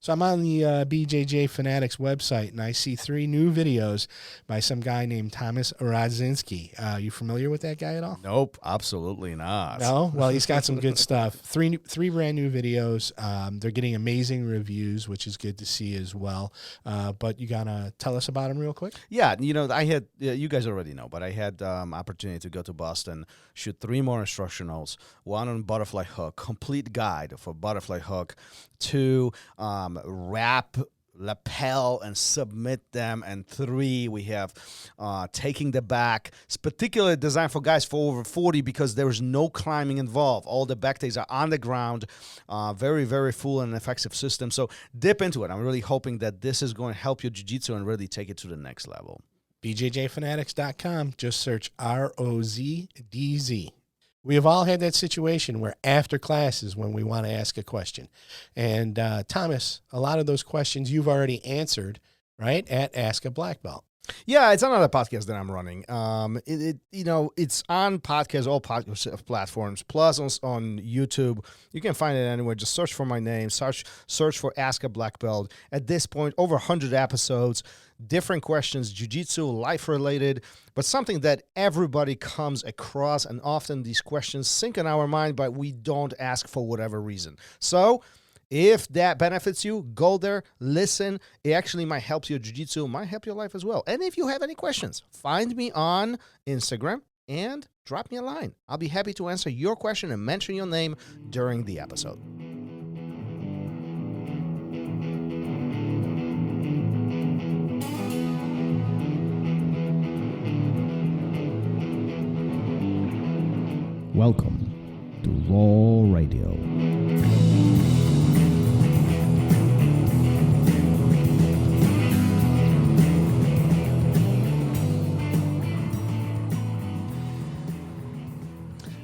So I'm on the BJJ Fanatics website, and I see 3 new videos by some guy named Thomas Radzinski. You familiar with that guy at all? Nope, absolutely not. No? Well, he's got some good stuff. Three brand new videos. They're getting amazing reviews, which is good to see as well. But you got to tell us about them real quick? Yeah, I had, you guys already know, but I had opportunity to go to Boston, shoot 3 more instructionals, 1 on butterfly hook, complete guide for butterfly hook, 2 wrap, lapel, and submit them, and 3 we have taking the back. It's particularly designed for guys for over 40 because there is no climbing involved. All the back days are on the ground. Very, very full and effective system. So dip into it. I'm really hoping that this is going to help your jiu-jitsu and really take it to the next level. BJJfanatics.com. Just search ROZDZ. We have all had that situation where after class is when we want to ask a question. And Thomas, a lot of those questions you've already answered, right, at Ask a Black Belt. Yeah, it's another podcast that I'm running. It's on podcast, all podcast platforms, plus on YouTube. You can find it anywhere. Just search for my name. Search for Ask a Black Belt. At this point, over 100 episodes, different questions, jiu-jitsu, life-related, but something that everybody comes across, and often these questions sink in our mind, but we don't ask for whatever reason. So if that benefits you, go there, listen. It actually might help your jiu-jitsu, might help your life as well. And if you have any questions, find me on Instagram and drop me a line. I'll be happy to answer your question and mention your name during the episode. Welcome to Raw Radio.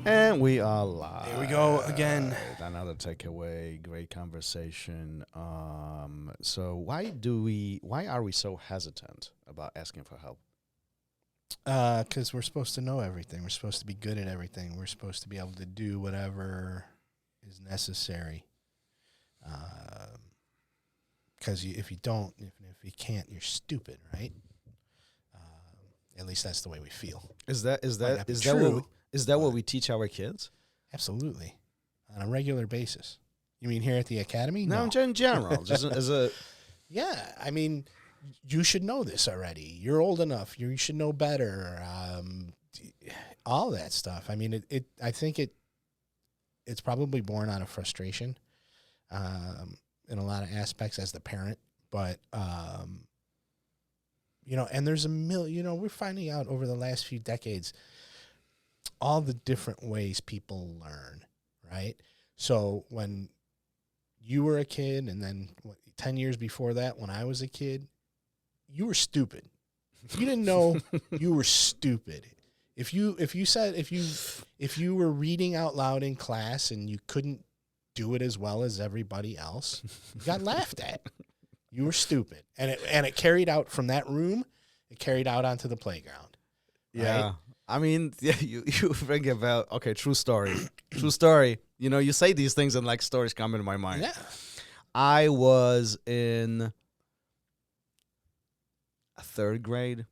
And we are live. Here we go again. Another takeaway, great conversation. So why are we so hesitant about asking for help? Because we're supposed to know everything. We're supposed to be good at everything. We're supposed to be able to do whatever is necessary. Because if you don't, if you can't, you're stupid, right? At least that's the way we feel. Is that what we teach our kids? Absolutely, on a regular basis. You mean here at the academy? No, in general, just as a. Yeah, I mean, you should know this already. You're old enough. You should know better. All that stuff. I mean, I think it's probably born out of frustration, in a lot of aspects as the parent. But and there's we're finding out over the last few decades all the different ways people learn, right? So when you were a kid, and then 10 years before that, when I was a kid, you were stupid. If you didn't know, you were stupid. If you were reading out loud in class and you couldn't do it as well as everybody else, you got laughed at. You were stupid. And it carried out from that room, it carried out onto the playground. Yeah. Right? I mean, yeah, you think about, okay, true story. True story. You say these things and like stories come into my mind. Yeah. I was in a 3rd grade.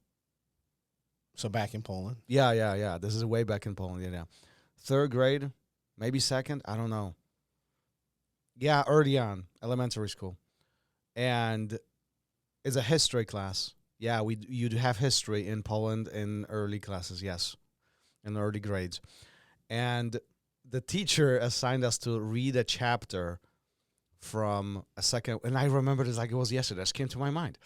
So back in Poland. Yeah. This is way back in Poland. Yeah. 3rd grade, maybe 2nd. I don't know. Yeah, early on, elementary school. And it's a history class. Yeah, you'd have history in Poland in early classes, yes, in early grades. And the teacher assigned us to read a chapter from a second, and I remember this like it was yesterday. This came to my mind.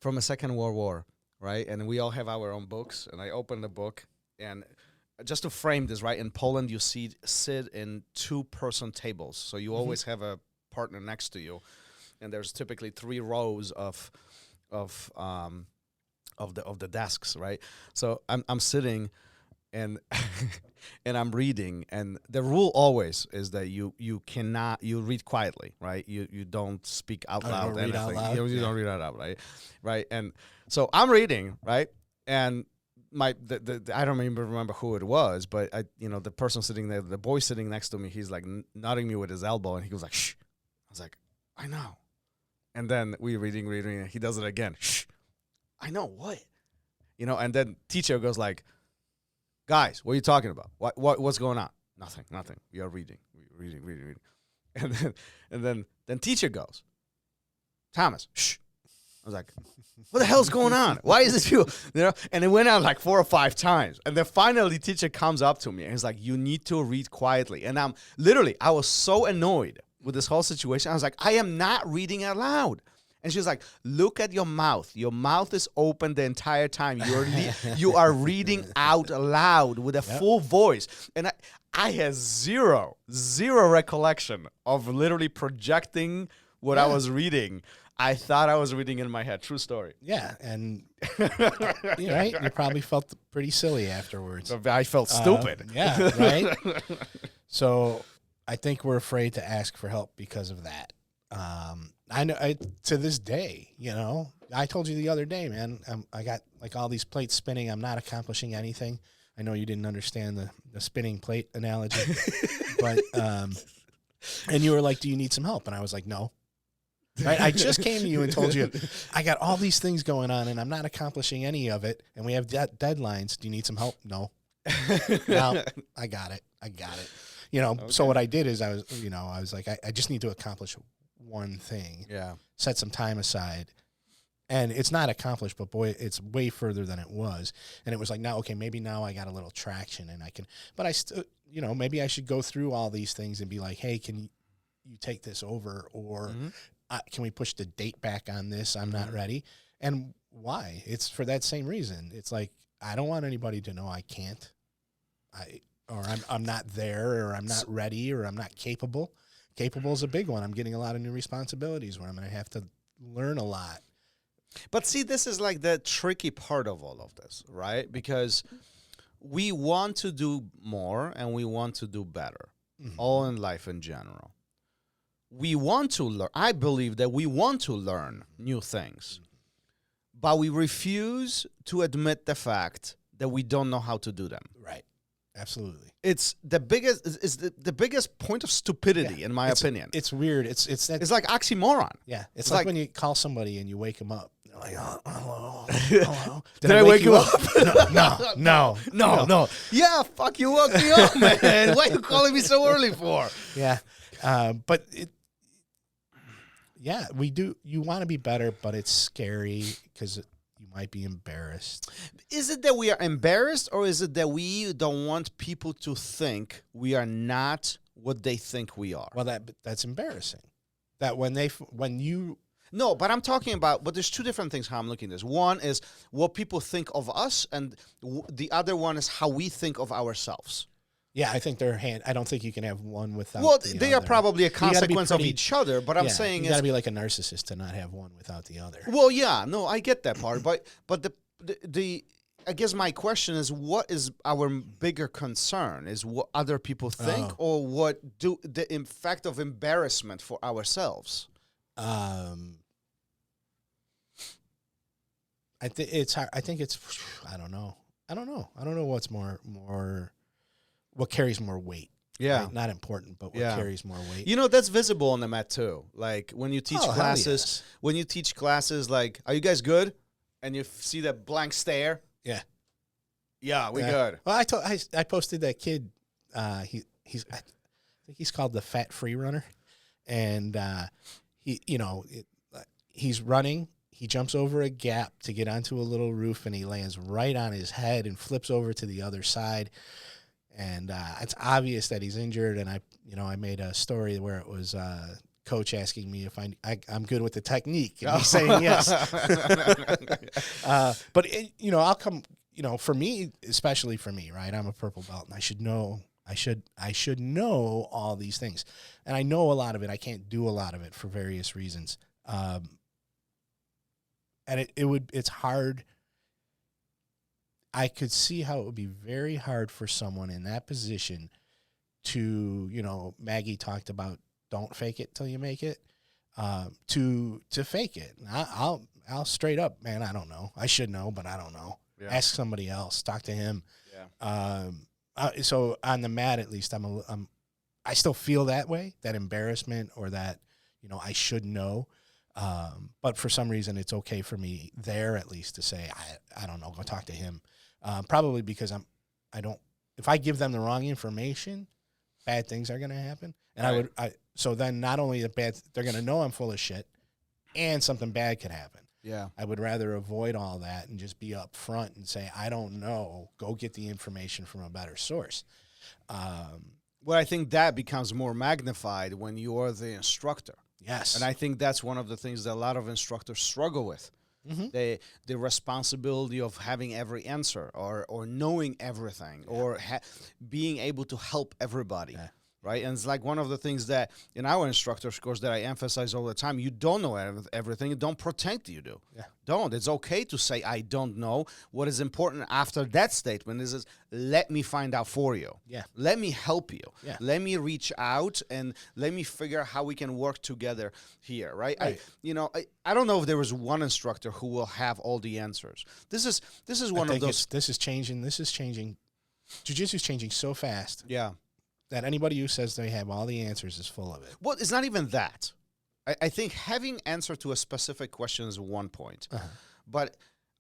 From a Second World War, right? And we all have our own books, and I opened the book, and just to frame this, right, in Poland, you sit in 2-person tables. So you always have a partner next to you, and there's typically 3 rows of the desks, right? So I'm sitting and and I'm reading, and the rule always is that you read quietly, right? You don't speak out loud. Read out loud. You don't read out loud, right? And so I'm reading, right? And I don't even remember who it was, but the person sitting there, the boy sitting next to me, he's like nodding me with his elbow, and he goes like, "Shh." I was like, "I know." And then we reading, and he does it again. Shh. I know, what? You know, and then teacher goes like, guys, what are you talking about? What's going on? Nothing. We are reading. And then teacher goes, Thomas, shh. I was like, what the hell's going on? Why is this people? You know? And it went on like 4 or 5 times. And then finally teacher comes up to me and he's like, you need to read quietly. And I was so annoyed with this whole situation. I was like, I am not reading out loud. And she was like, look at your mouth. Your mouth is open the entire time. You are reading out loud with a full voice. And I had zero recollection of literally projecting what I was reading. I thought I was reading in my head. True story. Yeah, and right, you probably felt pretty silly afterwards. I felt stupid. Yeah, right. So I think we're afraid to ask for help because of that. I know. To this day, you know, I told you the other day, man. I got like all these plates spinning. I'm not accomplishing anything. I know you didn't understand the spinning plate analogy, but and you were like, "Do you need some help?" And I was like, "No." Right? I just came to you and told you I got all these things going on and I'm not accomplishing any of it, and we have deadlines. Do you need some help? No. No, I got it. You know, okay. So what I did is I was like, I just need to accomplish one thing. Yeah. Set some time aside. And it's not accomplished, but boy, it's way further than it was. And it was like, now, okay, maybe now I got a little traction and I can, but I still, you know, maybe I should go through all these things and be like, hey, can you take this over? Or can we push the date back on this? I'm not ready. And why? It's for that same reason. It's like, I don't want anybody to know I can't, or I'm not there, or I'm not ready, or I'm not capable. Capable is a big one. I'm getting a lot of new responsibilities where I'm going to have to learn a lot. But see, this is like the tricky part of all of this, right? Because we want to do more and we want to do better, all in life in general. We want to learn. I believe that we want to learn new things, but we refuse to admit the fact that we don't know how to do them. Right. Absolutely. It's the biggest point of stupidity, in my opinion. It's weird. It's like oxymoron. Yeah. It's like when you call somebody and you wake them up. They're like, oh, hello. Did I wake you up? No. Yeah, fuck, you woke me up, man. Why are you calling me so early for? Yeah. But we do. You want to be better, but it's scary because you might be embarrassed. Is it that we are embarrassed, or is it that we don't want people to think we are not what they think we are? Well, that's embarrassing. That when you... No, but I'm talking about, but there's two different things how I'm looking at this. One is what people think of us, and the other one is how we think of ourselves. Yeah, I think I don't think you can have one without they other. Are probably a consequence of each other, but I'm saying you got to be like a narcissist to not have one without the other. Well, yeah, no, I get that part, but the I guess my question is, what is our bigger concern? Is what other people think, or what the effect of embarrassment for ourselves? I think it's hard. I think it's, I don't know. I don't know what's more, what carries more weight. Yeah. Right? Not important, but what carries more weight. You know, that's visible on the mat too. Like when you teach classes, like, are you guys good? And you see that blank stare. Yeah. Yeah, we good. Well, I posted that kid. I think he's called the Fat Free Runner, and he's running. He jumps over a gap to get onto a little roof, and he lands right on his head and flips over to the other side. And it's obvious that he's injured. And I made a story where it was coach asking me if I'm good with the technique, and he's saying yes. But I'll come. For me, especially for me, right? I'm a purple belt, and I should know. I should know all these things, and I know a lot of it. I can't do a lot of it for various reasons. And it's hard. I could see how it would be very hard for someone in that position to, Maggie talked about, don't fake it till you make it, to fake it. I'll straight up, man, I don't know. I should know, but I don't know. Yeah. Ask somebody else. Talk to him. Yeah. So on the mat, at least, I still feel that way, that embarrassment, or that, I should know. But for some reason, it's okay for me there at least to say, I don't know, go talk to him. Probably because if I give them the wrong information, bad things are going to happen. And Right. so then not only they're going to know I'm full of shit and something bad could happen. Yeah. I would rather avoid all that and just be upfront and say, I don't know, go get the information from a better source. Well, I think that becomes more magnified when you are the instructor. Yes. And I think that's one of the things that a lot of instructors struggle with. Mm-hmm. The responsibility of having every answer or knowing everything or being able to help everybody. Yeah. Right. And it's like one of the things that in our instructor's course that I emphasize all the time, you don't know everything. Don't pretend you do. Yeah. Don't. It's okay to say, I don't know. What is important after that statement is let me find out for you. Yeah. Let me help you. Yeah. Let me reach out and let me figure out how we can work together here. Right. Right. I don't know if there was one instructor who will have all the answers. This is one of those. This is changing. Jiu-jitsu is changing so fast. Yeah. That anybody who says they have all the answers is full of it. Well, it's not even that. I think having answer to a specific question is one point, but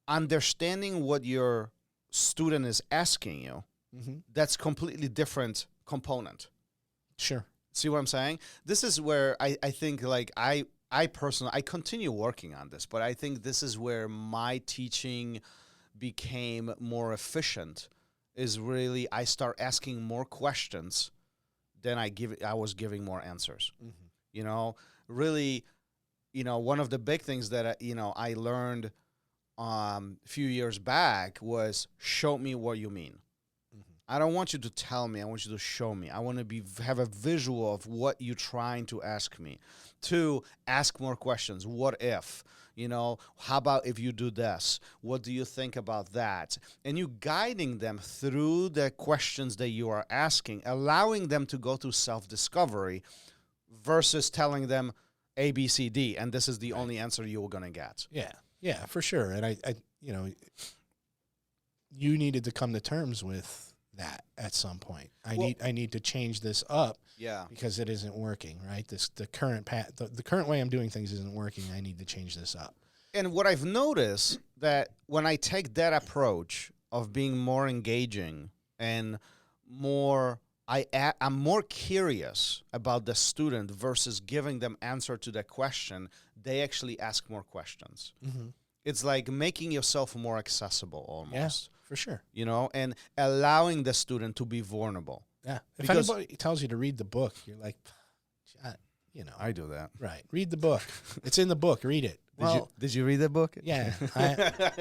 understanding what your student is asking you, that's completely different component. Sure. See what I'm saying? This is where I think like I personally, I continue working on this, but I think this is where my teaching became more efficient is really I start asking more questions than I was giving more answers. Really, one of the big things that I learned a few years back was show me what you mean. I don't want you to tell me. I want you to show me. I want to have a visual of what you're trying to ask me. 2, ask more questions. What if? How about if you do this? What do you think about that? And you guiding them through the questions that you are asking, allowing them to go through self-discovery versus telling them A, B, C, D, and this is the only answer you're going to get. Yeah, for sure. And I you needed to come to terms with that at some point. I need to change this up. Yeah. Because it isn't working, right? The current path, the current way I'm doing things isn't working. I need to change this up. And what I've noticed that when I take that approach of being more engaging and more, I'm more curious about the student versus giving them answer to the question. They actually ask more questions. It's like making yourself more accessible almost. Yeah, for sure. And allowing the student to be vulnerable. Yeah. If anybody tells you to read the book, you're like, I do that. Right. Read the book. It's in the book. Read it. Did you read the book? Yeah.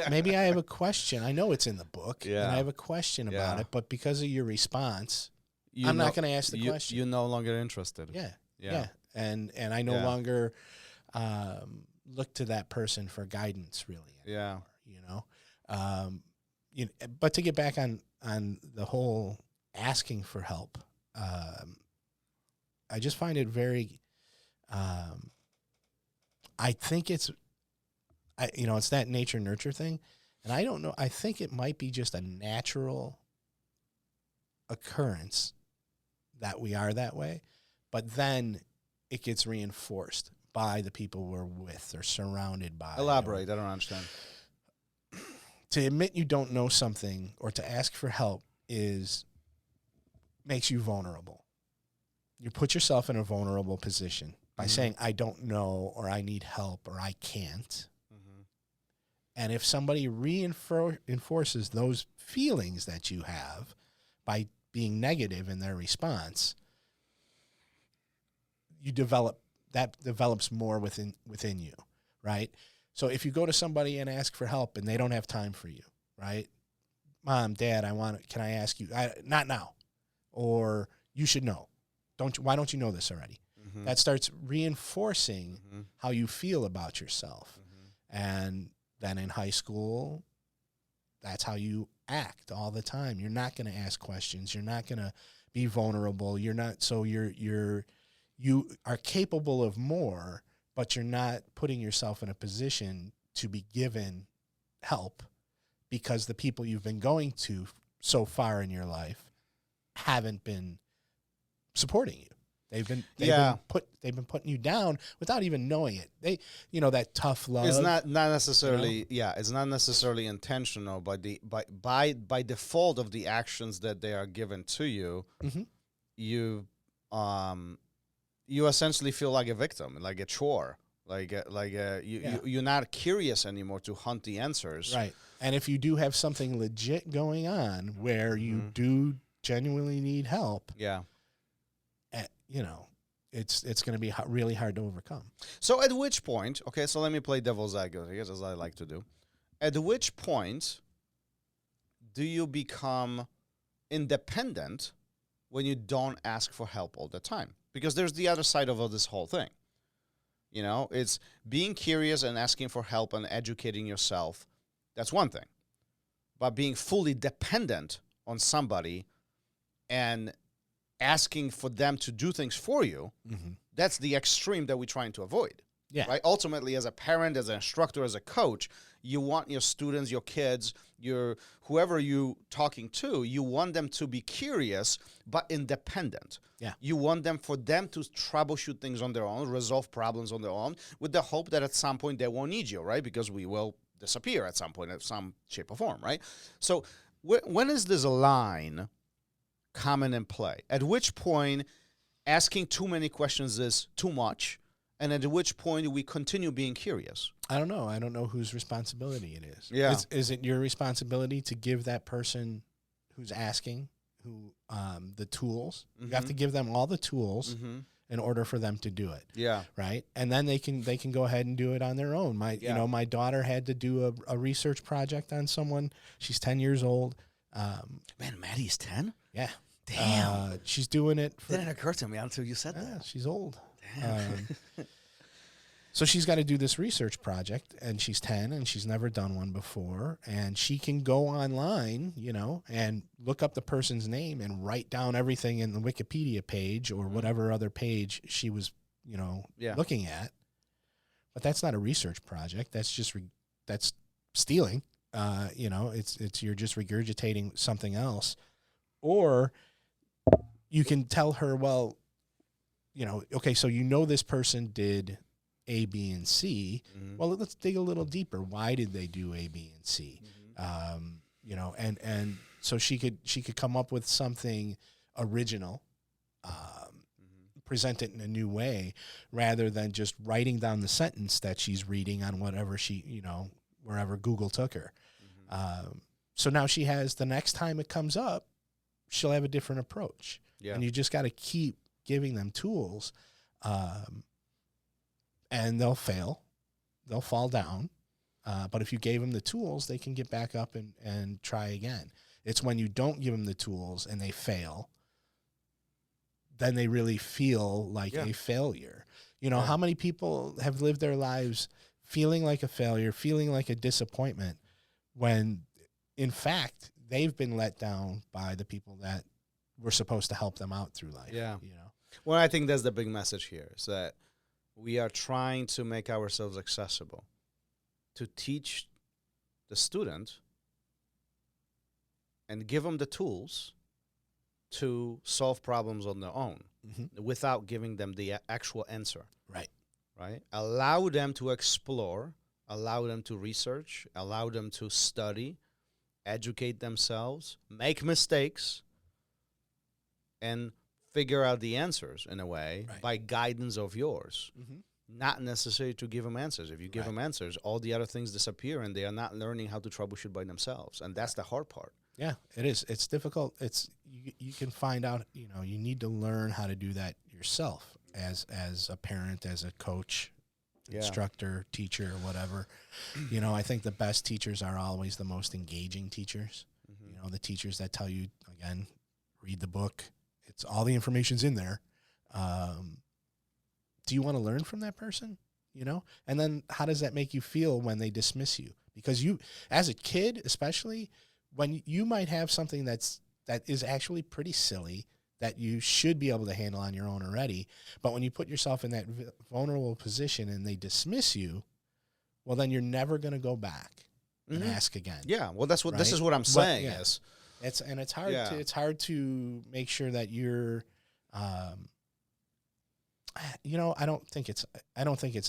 Maybe I have a question. I know it's in the book. Yeah. And I have a question about it, but because of your response, I'm not going to ask the question. You're no longer interested. Yeah. And I no longer look to that person for guidance, really. Anymore, but to get back on the whole asking for help, I just find it very. I think it's that nature nurture thing, and I don't know. I think it might be just a natural occurrence that we are that way, but then it gets reinforced by the people we're with or surrounded by. Elaborate. I don't understand. To admit you don't know something or to ask for help makes you vulnerable. You put yourself in a vulnerable position by saying, I don't know, or I need help, or I can't. And if somebody reinforces those feelings that you have by being negative in their response, that develops more within you, right? So if you go to somebody and ask for help and they don't have time for you, right? Mom, Dad, can I ask you? Not now. Or you should know. Why don't you know this already? That starts reinforcing how you feel about yourself. And then in high school, that's how you act all the time. You're not going to ask questions. You're not going to be vulnerable. You are capable of more, but you're not putting yourself in a position to be given help because the people you've been going to so far in your life haven't been supporting you. They've been putting you down without even knowing it. They, that tough love. It's not necessarily it's not necessarily intentional, but by default of the actions that they are given to you, you essentially feel like a victim, like a chore, you're not curious anymore to hunt the answers. Right. And if you do have something legit going on where you do genuinely need help, it's going to be really hard to overcome. So at which point, so let me play devil's advocate, as I like to do. At which point do you become independent when you don't ask for help all the time? Because there's the other side of this whole thing. It's being curious and asking for help and educating yourself. That's one thing. But being fully dependent on somebody and asking for them to do things for you, that's the extreme that we're trying to avoid. Yeah. Right? Ultimately, as a parent, as an instructor, as a coach, you want your students, your kids, whoever you talking to, you want them to be curious but independent. Yeah. You want for them to troubleshoot things on their own, resolve problems on their own, with the hope that at some point they won't need you, right? Because we will disappear at some point, in some shape or form, right? So when is this line common in play? At which point asking too many questions is too much, and at which point we continue being curious? I don't know. I don't know whose responsibility it is. Yeah. Is it your responsibility to give that person who's asking the tools? You have to give them all the tools in order for them to do it. Yeah. Right. And then they can go ahead and do it on their own. My daughter had to do a research project on someone. She's 10 years old. Man, Maddie's 10? Yeah. Damn. She's doing it. Didn't occur to me until you said that. She's old. Damn. So she's got to do this research project, and she's 10, and she's never done one before. And she can go online, and look up the person's name and write down everything in the Wikipedia page or whatever other page she was, looking at. But that's not a research project. That's just that's stealing. It's you're just regurgitating something else. Or you can tell her, well, okay, so this person did A, B, and C. Well, let's dig a little deeper. Why did they do A, B, and C? And so she could come up with something original, present it in a new way, rather than just writing down the sentence that she's reading on whatever wherever Google took her. So now she has, the next time it comes up, she'll have a different approach. Yeah. And you just got to keep giving them tools, and they'll fail. They'll fall down. But if you gave them the tools, they can get back up and try again. It's when you don't give them the tools and they fail, then they really feel like a failure. How many people have lived their lives feeling like a failure, feeling like a disappointment, when in fact they've been let down by the people that were supposed to help them out through life. Yeah. Well, I think that's the big message here, is that we are trying to make ourselves accessible to teach the student and give them the tools to solve problems on their own without giving them the actual answer. Right? Allow them to explore, allow them to research, allow them to study, educate themselves, make mistakes, and figure out the answers in a way by guidance of yours. Not necessary to give them answers. If you give them answers, all the other things disappear, and they are not learning how to troubleshoot by themselves. And that's the hard part. Yeah, it is. It's difficult. You can find out, you need to learn how to do that yourself as a parent, as a coach, instructor, teacher, whatever. I think the best teachers are always the most engaging teachers. The teachers that tell you, again, read the book. It's all the information's in there. Do you want to learn from that person? And then how does that make you feel when they dismiss you? Because you, as a kid, especially, when you might have something that is actually pretty silly that you should be able to handle on your own already, but when you put yourself in that vulnerable position and they dismiss you, well, then you're never going to go back and ask again. Yeah, well, this is what I'm saying. Yes, it's hard. It's hard to make sure that you're I don't think it's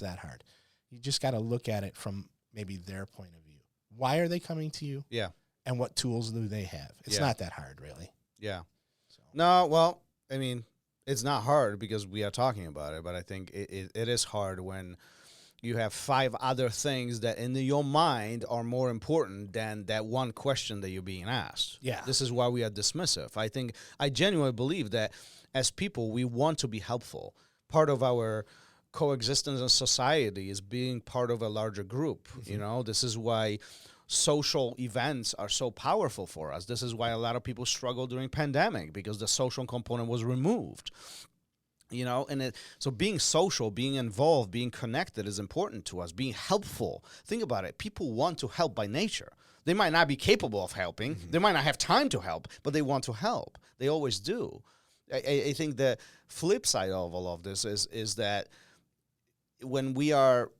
that hard. You just got to look at it from maybe their point of view. Why are they coming to you? Yeah. And what tools do they have? It's not that hard, really. Yeah. So. No, well, I mean, it's not hard because we are talking about it, but I think it is hard when you have 5 other things that in your mind are more important than that one question that you're being asked. Yeah. This is why we are dismissive. I genuinely believe that as people, we want to be helpful. Part of our coexistence in society is being part of a larger group. Mm-hmm. This is why social events are so powerful for us. This is why a lot of people struggle during pandemic, because the social component was removed. So being social, being involved, being connected is important to us. Being helpful. Think about it. People want to help by nature. They might not be capable of helping. Mm-hmm. They might not have time to help, but they want to help. They always do. I think the flip side of all of this is that when we are,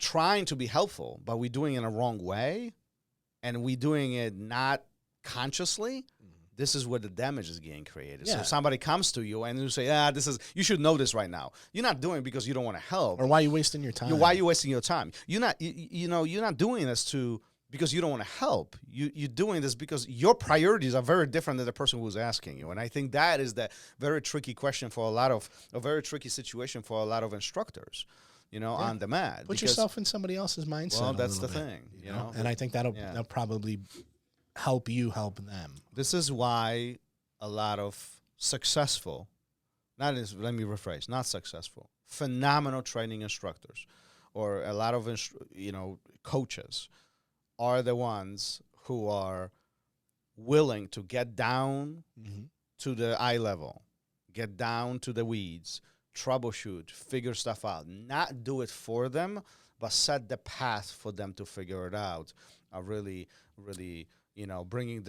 trying to be helpful, but we're doing it in a wrong way, and we're doing it not consciously, this is where the damage is getting created. Yeah. So somebody comes to you and you say, you should know this right now. You're not doing it because you don't want to help. Or why are you wasting your time? Why are you wasting your time? You're not doing this because you don't want to help. You're doing this because your priorities are very different than the person who's asking you. And I think that is the very tricky question for a very tricky situation for a lot of instructors, on the mat. Put yourself in somebody else's mindset. Well, that's the thing, And I think that'll probably help you help them. This is why a lot of not successful, phenomenal training instructors or a lot of, coaches are the ones who are willing to get down to the eye level, get down to the weeds, troubleshoot, figure stuff out, not do it for them, but set the path for them to figure it out, are really, really, bringing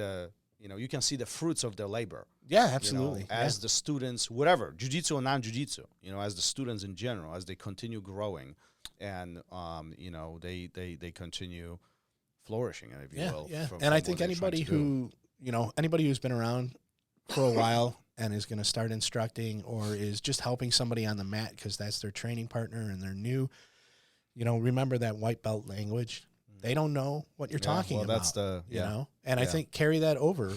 you can see the fruits of their labor. Yeah, absolutely. As the students, whatever, jiu-jitsu or non-jiu-jitsu, as the students in general, as they continue growing and, they continue flourishing, if you will. Yeah. And I think anybody who's been around for a while and is going to start instructing or is just helping somebody on the mat because that's their training partner and they're new, remember that white belt language. They don't know what you're talking about. That's I think carry that over.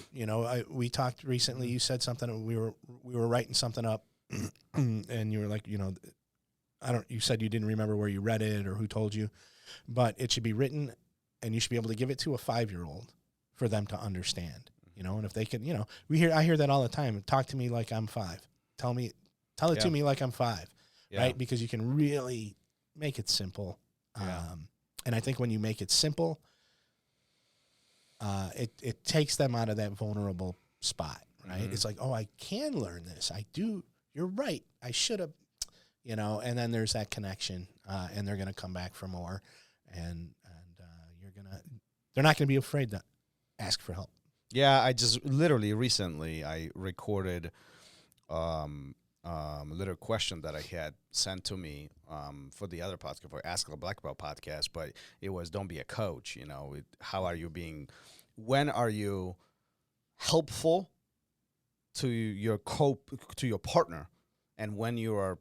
We talked recently. You said something. We were writing something up, and you were like, you said you didn't remember where you read it or who told you, but it should be written, and you should be able to give it to a 5-year-old for them to understand. And if they can, I hear that all the time. Talk to me like I'm 5. Tell it to me like I'm 5, right? Because you can really make it simple. And I think when you make it simple, it takes them out of that vulnerable spot, right? Mm-hmm. It's like, oh, I can learn this. I do. You're right. I should have, and then there's that connection, and they're going to come back for more, and they're not going to be afraid to ask for help. Yeah, I just literally recently I recorded a little question that I had sent to me for the other podcast, for Ask a Black Belt podcast, but it was, don't be a coach. When are you helpful to your partner, and when you are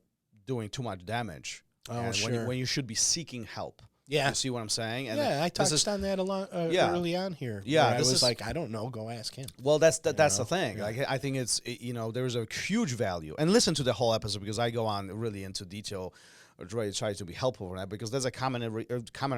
doing too much damage, and sure. when you should be seeking help. Yeah. You see what I'm saying? And I touched on that a lot early on here. Yeah. I was like, I don't know, go ask him. Well, that's the thing. Yeah. Like, I think it's, there's a huge value. And listen to the whole episode because I go on really into detail or try to be helpful for that, because there's a common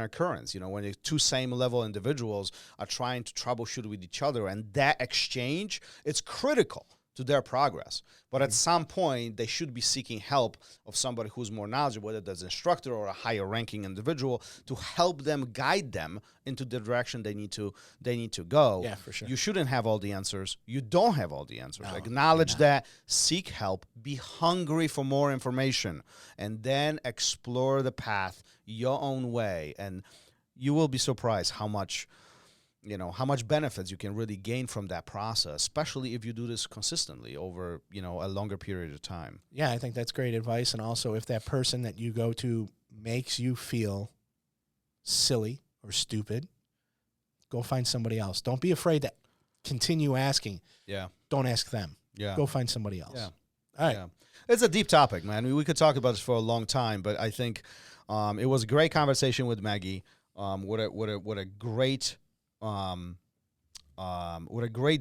occurrence, when the two same level individuals are trying to troubleshoot with each other, and that exchange, it's critical to their progress. But at some point, they should be seeking help of somebody who's more knowledgeable, whether that's an instructor or a higher ranking individual, to help them, guide them into the direction they need to go. Yeah, for sure. You shouldn't have all the answers. You don't have all the answers. No, acknowledge that, seek help, be hungry for more information, and then explore the path your own way. And you will be surprised how much benefits you can really gain from that process, especially if you do this consistently over, a longer period of time. Yeah, I think that's great advice. And also, if that person that you go to makes you feel silly or stupid, go find somebody else. Don't be afraid to continue asking. Yeah. Don't ask them. Yeah. Go find somebody else. Yeah. All right. Yeah. It's a deep topic, man. We could talk about this for a long time, but I think it was a great conversation with Maggie. What a great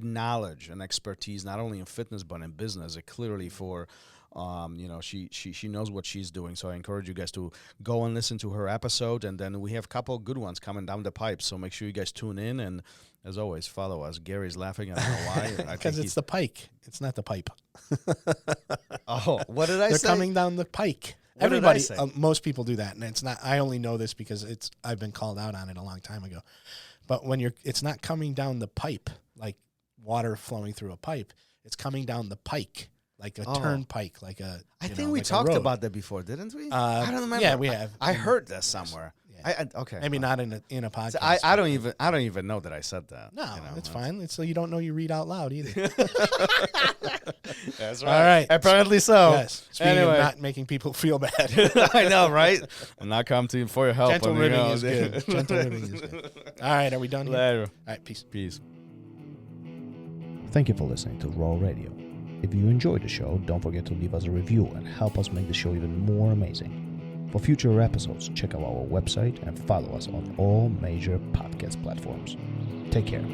knowledge and expertise, not only in fitness but in business. Clearly, for she knows what she's doing. So I encourage you guys to go and listen to her episode, and then we have a couple of good ones coming down the pipe. So make sure you guys tune in, and as always, follow us. Gary's laughing. I don't know why. Because it's the pike. It's not the pipe. Oh, what did I They're say? coming down the pike. What did I Everybody, say? most people do that, and it's not. I only know this because I've been called out on it a long time ago. But when it's not coming down the pipe like water flowing through a pipe. It's coming down the pike, like a turnpike, like a. I think we talked about that before, didn't we? I don't remember. Yeah, we have. I heard this somewhere. Yeah. Okay, maybe not in a podcast. So I don't even know that I said that. No, it's fine. It's so you don't know you read out loud either. That's right. All right. Apparently so. Yes. Speaking of not making people feel bad. I know, right? I'm not coming to you for your help. Gentle ribbing is good. Gentle ribbing is good. All right, are we done here? Later. All right, peace. Peace. Thank you for listening to Raw Radio. If you enjoyed the show, don't forget to leave us a review and help us make the show even more amazing. For future episodes, check out our website and follow us on all major podcast platforms. Take care.